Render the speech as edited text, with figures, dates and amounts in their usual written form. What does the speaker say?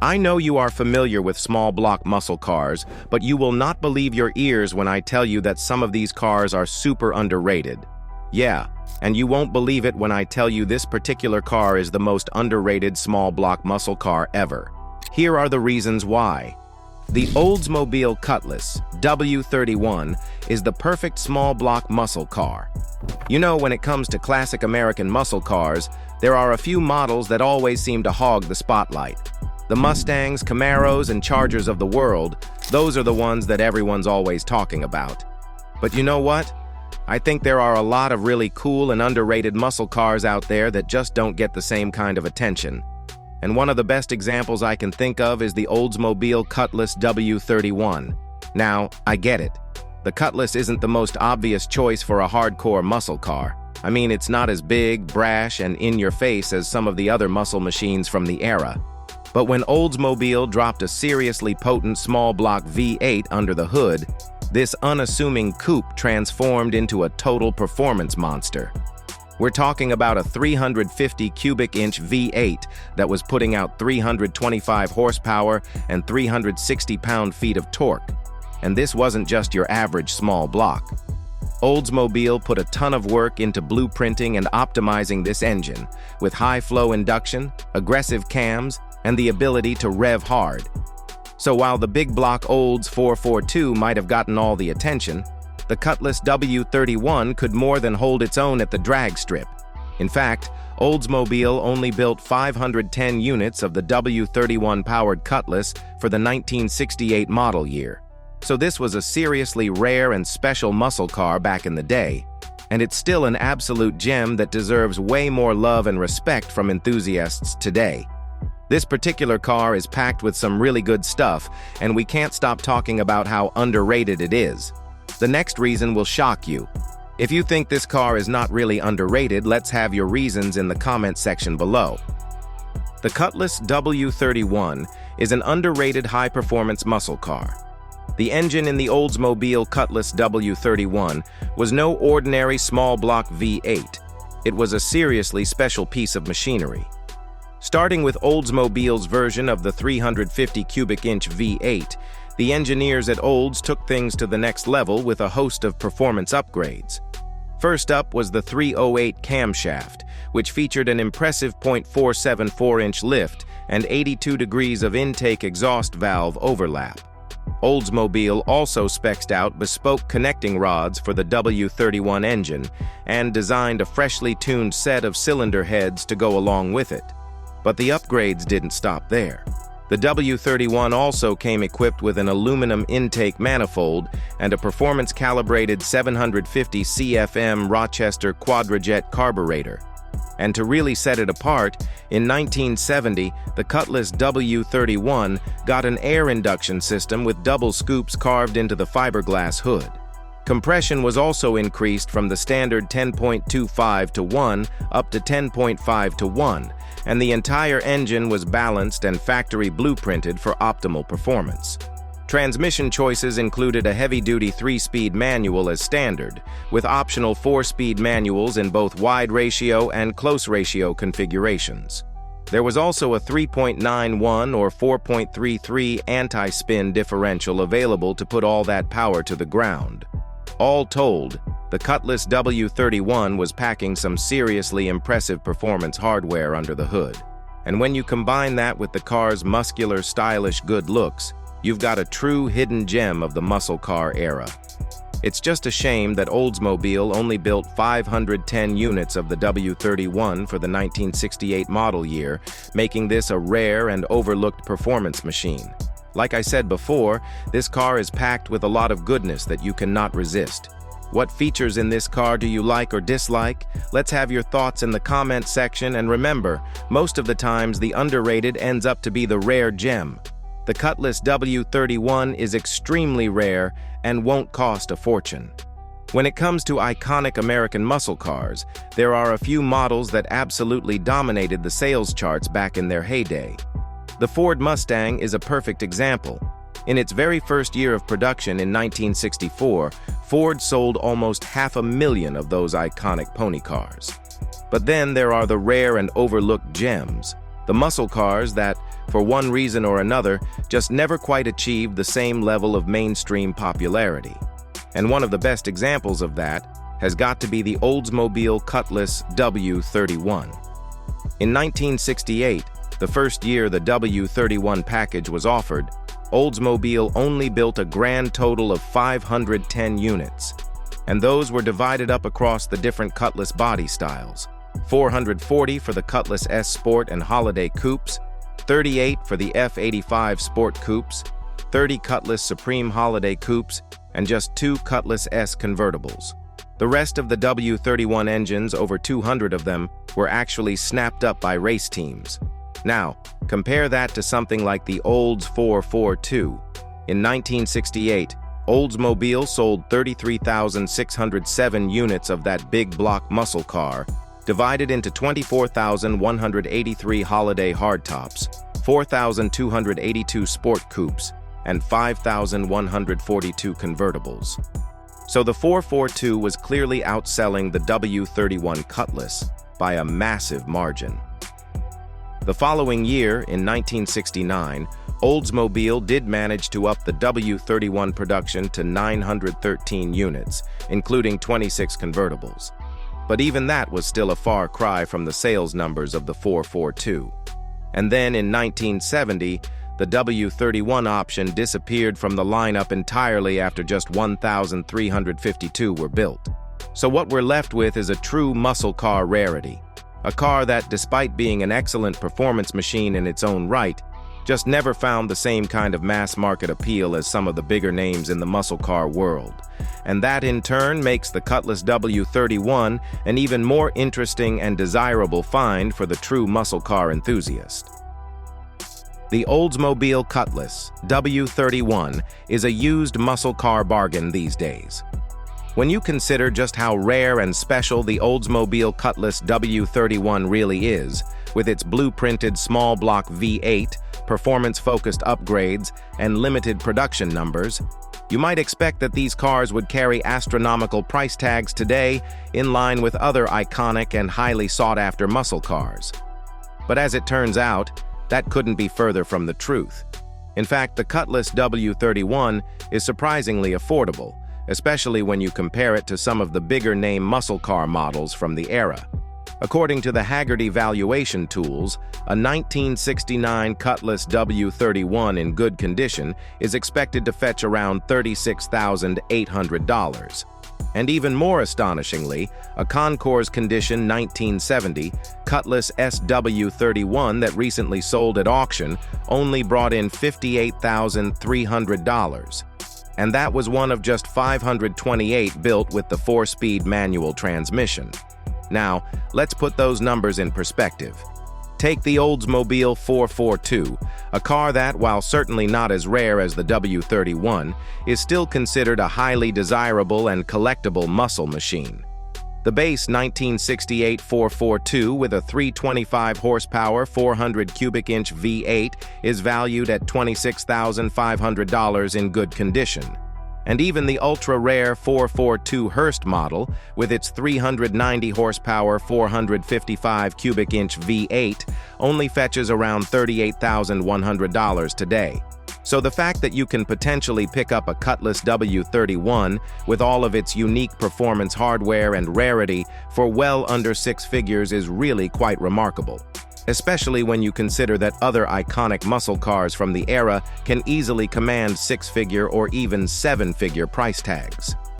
I know you are familiar with small block muscle cars, but you will not believe your ears when I tell you that some of these cars are super underrated. Yeah, and you won't believe it when I tell you this particular car is the most underrated small block muscle car ever. Here are the reasons why. The Oldsmobile Cutlass W-31 is the perfect small block muscle car. You know, when it comes to classic American muscle cars, there are a few models that always seem to hog the spotlight. The Mustangs, Camaros, and Chargers of the world, those are the ones that everyone's always talking about. But you know what? I think there are a lot of really cool and underrated muscle cars out there that just don't get the same kind of attention. And one of the best examples I can think of is the Oldsmobile Cutlass W-31. Now, I get it. The Cutlass isn't the most obvious choice for a hardcore muscle car. I mean, it's not as big, brash, and in-your-face as some of the other muscle machines from the era. But when Oldsmobile dropped a seriously potent small block V8 under the hood, this unassuming coupe transformed into a total performance monster. We're talking about a 350 cubic inch V8 that was putting out 325 horsepower and 360 pound-feet of torque. And this wasn't just your average small block. Oldsmobile put a ton of work into blueprinting and optimizing this engine, with high-flow induction, aggressive cams, and the ability to rev hard. So while the big block Olds 442 might have gotten all the attention, the Cutlass W-31 could more than hold its own at the drag strip. In fact, Oldsmobile only built 510 units of the W-31 powered Cutlass for the 1968 model year. So this was a seriously rare and special muscle car back in the day, and it's still an absolute gem that deserves way more love and respect from enthusiasts today. This particular car is packed with some really good stuff, and we can't stop talking about how underrated it is. The next reason will shock you. If you think this car is not really underrated, let's have your reasons in the comment section below. The Cutlass W-31 is an underrated high-performance muscle car. The engine in the Oldsmobile Cutlass W-31 was no ordinary small block V8. It was a seriously special piece of machinery. Starting with Oldsmobile's version of the 350 cubic inch V8, the engineers at Olds took things to the next level with a host of performance upgrades. First up was the 308 camshaft, which featured an impressive 0.474-inch lift and 82 degrees of intake exhaust valve overlap. Oldsmobile also spec'd out bespoke connecting rods for the W-31 engine and designed a freshly tuned set of cylinder heads to go along with it. But the upgrades didn't stop there. The W-31 also came equipped with an aluminum intake manifold and a performance-calibrated 750 CFM Rochester quadrajet carburetor. And to really set it apart, in 1970, the Cutlass W-31 got an air induction system with double scoops carved into the fiberglass hood. Compression was also increased from the standard 10.25 to 1 up to 10.5 to 1, and the entire engine was balanced and factory blueprinted for optimal performance. Transmission choices included a heavy-duty 3-speed manual as standard, with optional 4-speed manuals in both wide ratio and close ratio configurations. There was also a 3.91 or 4.33 anti-spin differential available to put all that power to the ground. All told, the Cutlass W-31 was packing some seriously impressive performance hardware under the hood. And when you combine that with the car's muscular, stylish good looks, you've got a true hidden gem of the muscle car era. It's just a shame that Oldsmobile only built 510 units of the W-31 for the 1968 model year, making this a rare and overlooked performance machine. Like I said before, this car is packed with a lot of goodness that you cannot resist. What features in this car do you like or dislike? Let's have your thoughts in the comment section, and remember, most of the times the underrated ends up to be the rare gem. The Cutlass W-31 is extremely rare and won't cost a fortune. When it comes to iconic American muscle cars, there are a few models that absolutely dominated the sales charts back in their heyday. The Ford Mustang is a perfect example. In its very first year of production in 1964, Ford sold almost 500,000 of those iconic pony cars. But then there are the rare and overlooked gems. The muscle cars that, for one reason or another, just never quite achieved the same level of mainstream popularity. And one of the best examples of that has got to be the Oldsmobile Cutlass W-31. In 1968, the first year the W-31 package was offered, Oldsmobile only built a grand total of 510 units, and those were divided up across the different Cutlass body styles: 440 for the Cutlass S Sport and Holiday Coupes, 38 for the F85 Sport Coupes, 30 Cutlass Supreme Holiday Coupes, and just 2 Cutlass S convertibles. The rest of the W-31 engines, over 200 of them, were actually snapped up by race teams. Now, compare that to something like the Olds 442. In 1968, Oldsmobile sold 33,607 units of that big block muscle car, divided into 24,183 holiday hardtops, 4,282 sport coupes, and 5,142 convertibles. So the 442 was clearly outselling the W-31 Cutlass by a massive margin. The following year, in 1969, Oldsmobile did manage to up the W-31 production to 913 units, including 26 convertibles. But even that was still a far cry from the sales numbers of the 442. And then in 1970, the W-31 option disappeared from the lineup entirely after just 1,352 were built. So what we're left with is a true muscle car rarity. A car that, despite being an excellent performance machine in its own right, just never found the same kind of mass market appeal as some of the bigger names in the muscle car world. And that in turn makes the Cutlass W-31 an even more interesting and desirable find for the true muscle car enthusiast. The Oldsmobile Cutlass W-31 is a used muscle car bargain these days. When you consider just how rare and special the Oldsmobile Cutlass W-31 really is, with its blueprinted small block V8, performance-focused upgrades, and limited production numbers, you might expect that these cars would carry astronomical price tags today, in line with other iconic and highly sought-after muscle cars. But as it turns out, that couldn't be further from the truth. In fact, the Cutlass W-31 is surprisingly affordable, especially when you compare it to some of the bigger-name muscle car models from the era. According to the Hagerty valuation tools, a 1969 Cutlass W-31 in good condition is expected to fetch around $36,800. And even more astonishingly, a Concours condition 1970 Cutlass SW-31 that recently sold at auction only brought in $58,300. And that was one of just 528 built with the 4-speed manual transmission. Now, let's put those numbers in perspective. Take the Oldsmobile 442, a car that, while certainly not as rare as the W-31, is still considered a highly desirable and collectible muscle machine. The base 1968 442 with a 325 horsepower, 400 cubic inch V8 is valued at $26,500 in good condition. And even the ultra-rare 442 Hearst model, with its 390 horsepower, 455 cubic inch V8, only fetches around $38,100 today. So the fact that you can potentially pick up a Cutlass W-31 with all of its unique performance hardware and rarity for well under 6 figures is really quite remarkable, especially when you consider that other iconic muscle cars from the era can easily command 6-figure or even 7-figure price tags.